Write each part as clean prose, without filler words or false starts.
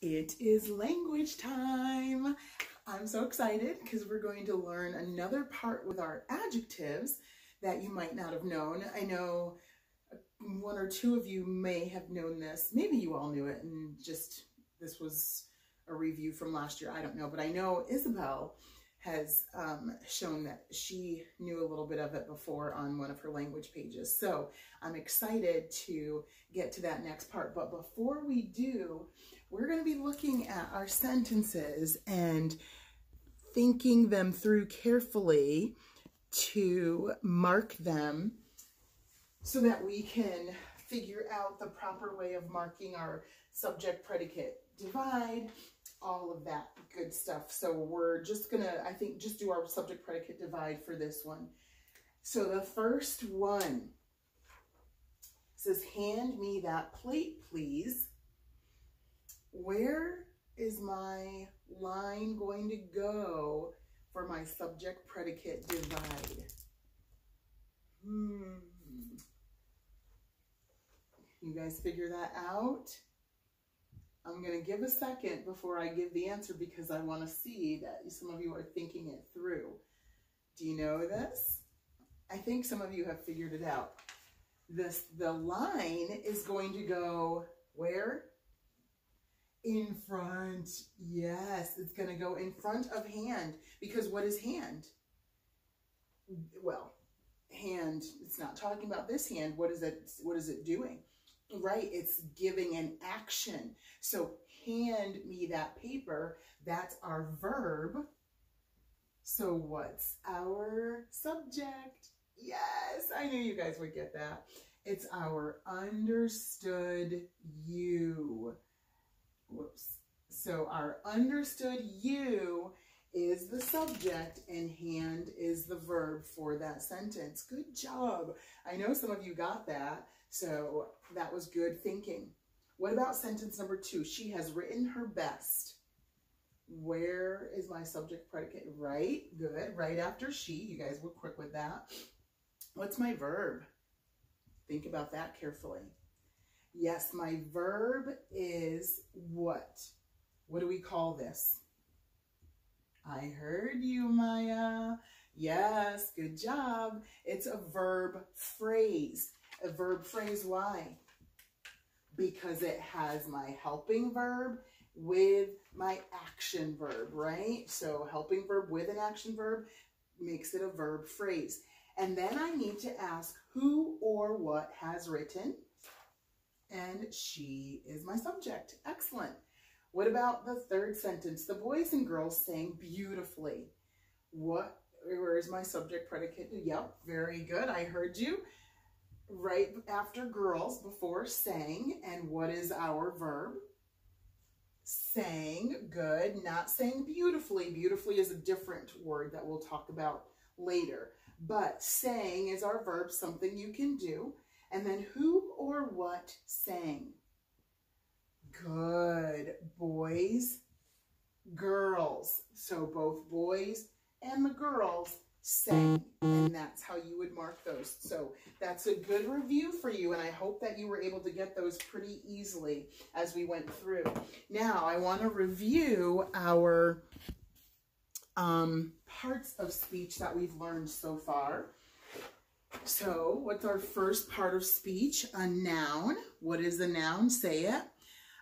It is language time. I'm so excited because we're going to learn another part with our adjectives that you might not have known. I know one or two of you may have known this. Maybe you all knew it and just this was a review from last year. I don't know, but I know Isabel has shown that she knew a little bit of it before on one of her language pages. So I'm excited to get to that next part. But before we do, we're going to be looking at our sentences and thinking them through carefully to mark them so that we can figure out the proper way of marking our subject predicate divide, all of that good stuff. So we're just gonna, I think, just do our subject predicate divide for this one. So the first one says, hand me that plate, please. Where is my line going to go for my subject predicate divide? You guys figure that out? I'm going to give a second before I give the answer because I want to see that some of you are thinking it through. Do you know this? I think some of you have figured it out. The line is going to go where? In front. Yes, it's going to go in front of hand, because what is hand? Well, hand, it's not talking about this hand. What is it doing? Right, it's giving an action. So hand me that paper, that's our verb. So what's our subject? Yes, I knew you guys would get that. It's our understood you. Whoops. So our understood you is the subject and hand is the verb for that sentence. Good job. I know some of you got that, so that was good thinking. What about sentence number 2? She has written her best. Where is my subject predicate? Right, good. Right after she. You guys were quick with that. What's my verb? Think about that carefully. Yes, my verb is what? What do we call this? I heard you, Maya. Yes, good job. It's a verb phrase. A verb phrase, why? Because it has my helping verb with my action verb, right? So helping verb with an action verb makes it a verb phrase. And then I need to ask who or what has written. And she is my subject. Excellent. What about the third sentence? The boys and girls sang beautifully. Where is my subject predicate? Yep, very good. I heard you. Right after girls, before sang. And what is our verb? Sang. Good. Not sang beautifully. Beautifully is a different word that we'll talk about later. But sang is our verb, something you can do. And then who or what sang? Good. Boys, girls. So both boys and the girls sang. And that's how you would mark those. So that's a good review for you. And I hope that you were able to get those pretty easily as we went through. Now I want to review our parts of speech that we've learned so far. So what's our first part of speech? A noun. What is a noun? Say it.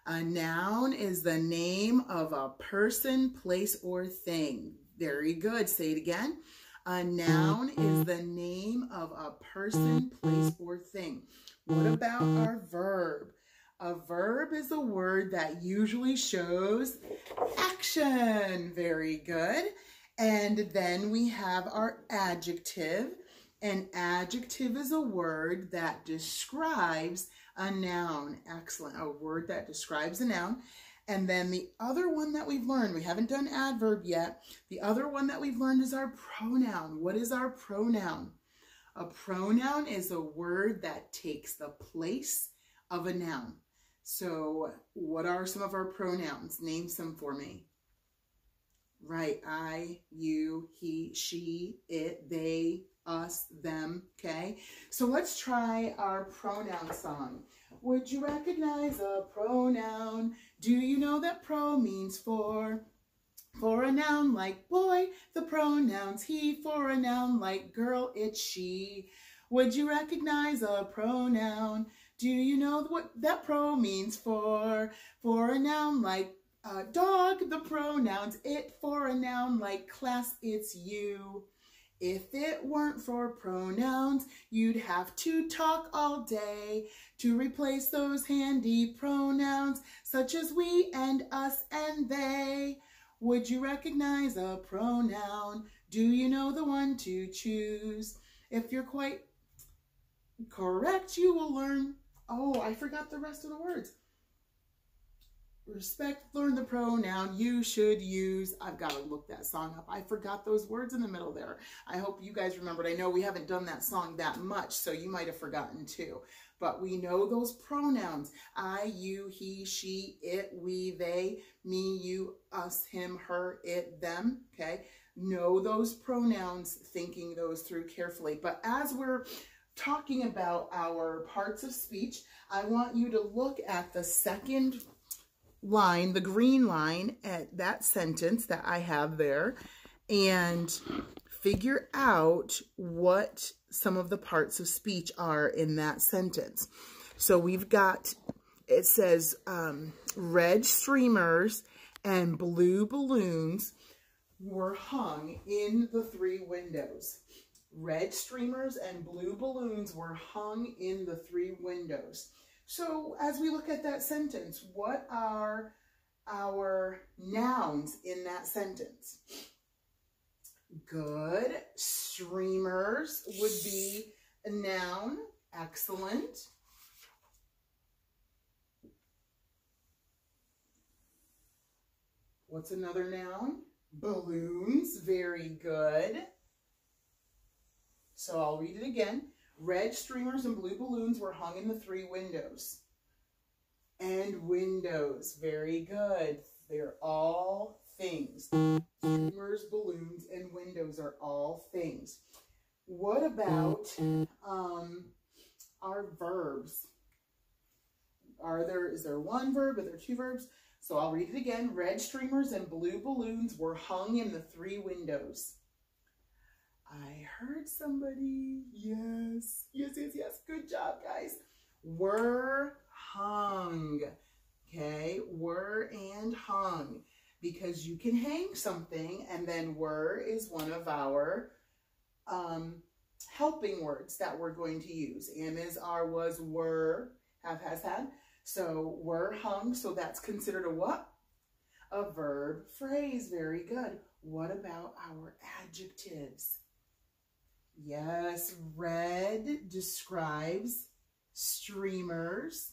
A noun is the name of a person, place, or thing. Very good. Say it again. A noun is the name of a person, place, or thing. What about our verb? A verb is a word that usually shows action. Very good. And then we have our adjective. An adjective is a word that describes a noun. Excellent. A word that describes a noun. And then the other one that we've learned, we haven't done adverb yet. The other one that we've learned is our pronoun. What is our pronoun? A pronoun is a word that takes the place of a noun. So what are some of our pronouns? Name some for me. Right. I, you, he, she, it, they, us, them. Okay. So let's try our pronoun song. Would you recognize a pronoun? Do you know that pro means for? For a noun like boy, the pronoun's he. For a noun like girl, it's she. Would you recognize a pronoun? Do you know what that pro means for? For a noun like dog, the pronoun's it. For a noun like class, it's you. If it weren't for pronouns, you'd have to talk all day to replace those handy pronouns such as we and us and they. Would you recognize a pronoun? Do you know the one to choose? If you're quite correct, you will learn. Oh, I forgot the rest of the words. Respect, learn the pronoun you should use. I've got to look that song up. I forgot those words in the middle there. I hope you guys remembered. I know we haven't done that song that much, so you might have forgotten too. But we know those pronouns. I, you, he, she, it, we, they, me, you, us, him, her, it, them. Okay? Know those pronouns, thinking those through carefully. But as we're talking about our parts of speech, I want you to look at the second line, the green line at that sentence that I have there, and figure out what some of the parts of speech are in that sentence. So we've got, it says red streamers and blue balloons were hung in the 3 windows. Red streamers and blue balloons were hung in the 3 windows. So as we look at that sentence, what are our nouns in that sentence? Good. Streamers would be a noun. Excellent. What's another noun? Balloons. Very good. So I'll read it again. Red streamers and blue balloons were hung in the 3 windows. And windows. Very good. They're all things. Streamers, balloons, and windows are all things. What about our verbs? Is there 1 verb? Are there 2 verbs? So I'll read it again. Red streamers and blue balloons were hung in the 3 windows. I heard somebody. Yes. Yes, yes, yes. Good job, guys. Were hung. Okay. Were and hung. Because you can hang something, and then were is one of our helping words that we're going to use. Am, is, are, was, were, have, has, had. So were hung. So that's considered a what? A verb phrase. Very good. What about our adjectives? Yes, red describes streamers.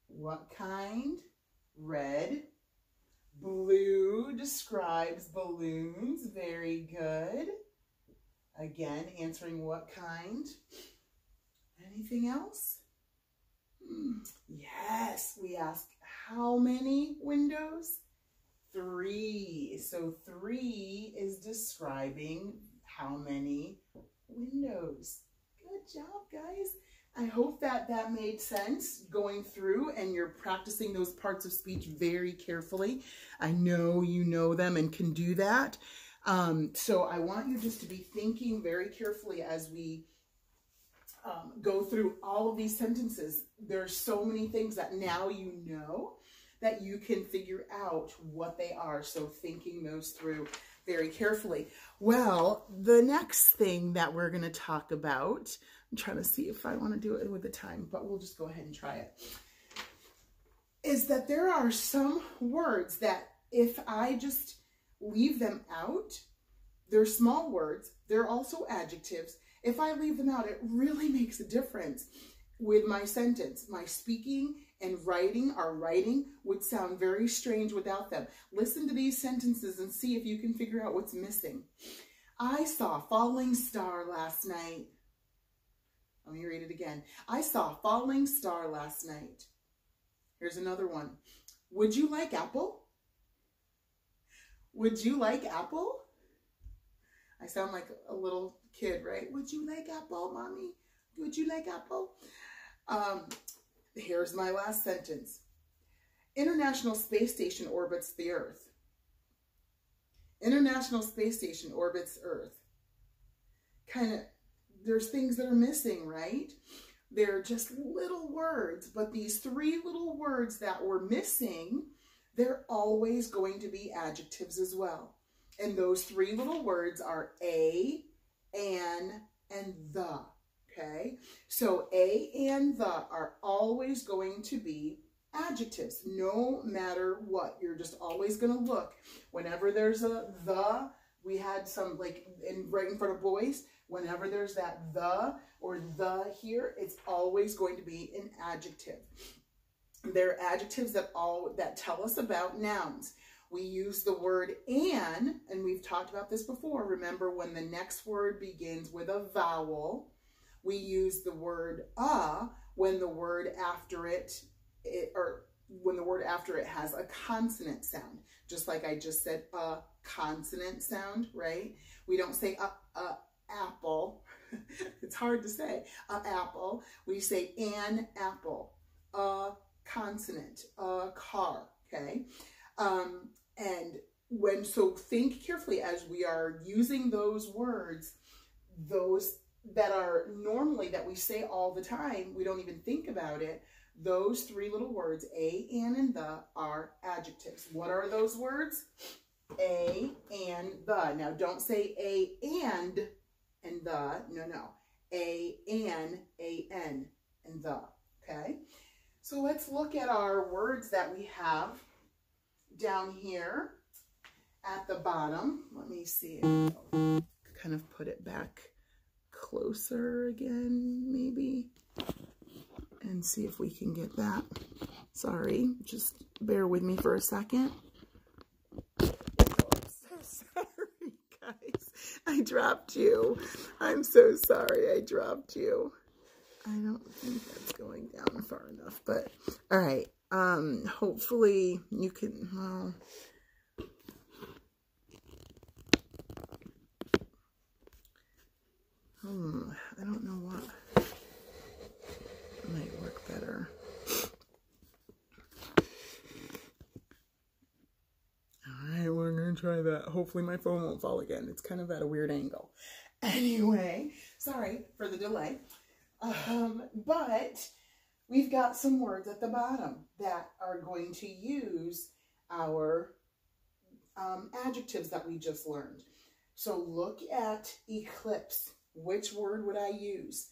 What kind? Red. Blue describes balloons. Very good. Again, answering what kind. Anything else? Yes, we ask how many windows? 3. So 3 is describing how many windows. Good job, guys. I hope that made sense going through and you're practicing those parts of speech very carefully. I know you know them and can do that. So I want you just to be thinking very carefully as we go through all of these sentences. There's so many things that now you know that you can figure out what they are. So thinking those through very carefully. Well, the next thing that we're going to talk about, I'm trying to see if I want to do it with the time, but we'll just go ahead and try it, is that there are some words that if I just leave them out, they're small words, they're also adjectives. If I leave them out, it really makes a difference with my sentence. My speaking and writing, our writing, would sound very strange without them. Listen to these sentences and see if you can figure out what's missing. I saw a falling star last night. Let me read it again. I saw a falling star last night. Here's another one. Would you like apple? Would you like apple? I sound like a little kid, right? Would you like apple, mommy? Would you like apple? Here's my last sentence. International Space Station orbits the Earth. International Space Station orbits Earth. Kind of, there's things that are missing, right? They're just little words, but these three little words that were missing, they're always going to be adjectives as well. And those three little words are a, an, and the, okay? So a and the are always going to be adjectives, no matter what. You're just always going to look. Whenever there's a the, we had some like right in front of boys, whenever there's that the or the here, it's always going to be an adjective. They're adjectives that tell us about nouns. We use the word and we've talked about this before. Remember, when the next word begins with a vowel, we use the word when the word after it has a consonant sound. Just like I just said, a consonant sound, right? We don't say apple. It's hard to say, apple. We say an apple, a consonant, a car, okay? So think carefully as we are using those words, those that are normally that we say all the time, we don't even think about it. Those three little words, a, an, and the, are adjectives. What are those words? A, and, the. Now, don't say a, and the. No. A, an, and the. Okay? So let's look at our words that we have down here at the bottom. Let me see. I'll kind of put it back closer again, maybe, and see if we can get that. Sorry, just bear with me for a second. Oh, I'm so sorry, guys. I dropped you. I'm so sorry I dropped you. I don't think that's going down far enough, but all right. Hopefully you can, well, I don't know what might work better. All right, we're going to try that. Hopefully my phone won't fall again. It's kind of at a weird angle. Anyway, sorry for the delay. But we've got some words at the bottom that are going to use our adjectives that we just learned. So look at eclipse. Which word would I use?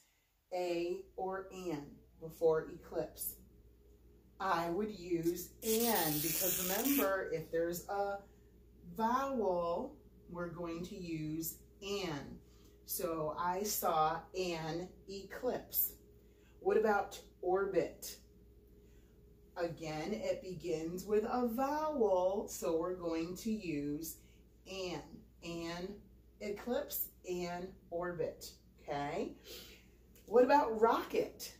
A or an before eclipse? I would use an, because remember, if there's a vowel, we're going to use an. So I saw an eclipse. What about orbit? Again, it begins with a vowel, so we're going to use an. An eclipse, an orbit, okay? What about rocket?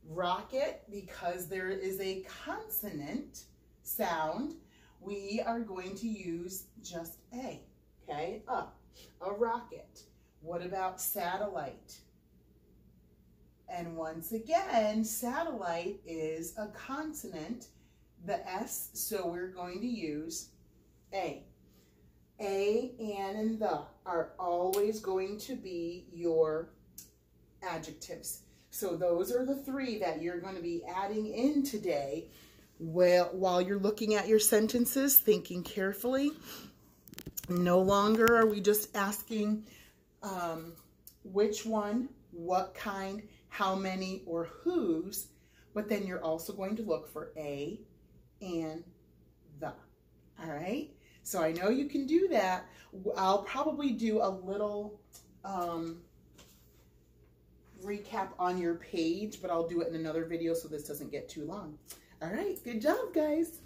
Rocket, because there is a consonant sound, we are going to use just a, okay? A rocket. What about satellite? And once again, satellite is a consonant, the S, so we're going to use a. A, an, and the are always going to be your adjectives. So those are the three that you're going to be adding in today. Well, while you're looking at your sentences, thinking carefully. No longer are we just asking which one, what kind, how many, or whose, but then you're also going to look for a and the. All right? So I know you can do that. I'll probably do a little recap on your page, but I'll do it in another video so this doesn't get too long. All right, good job, guys.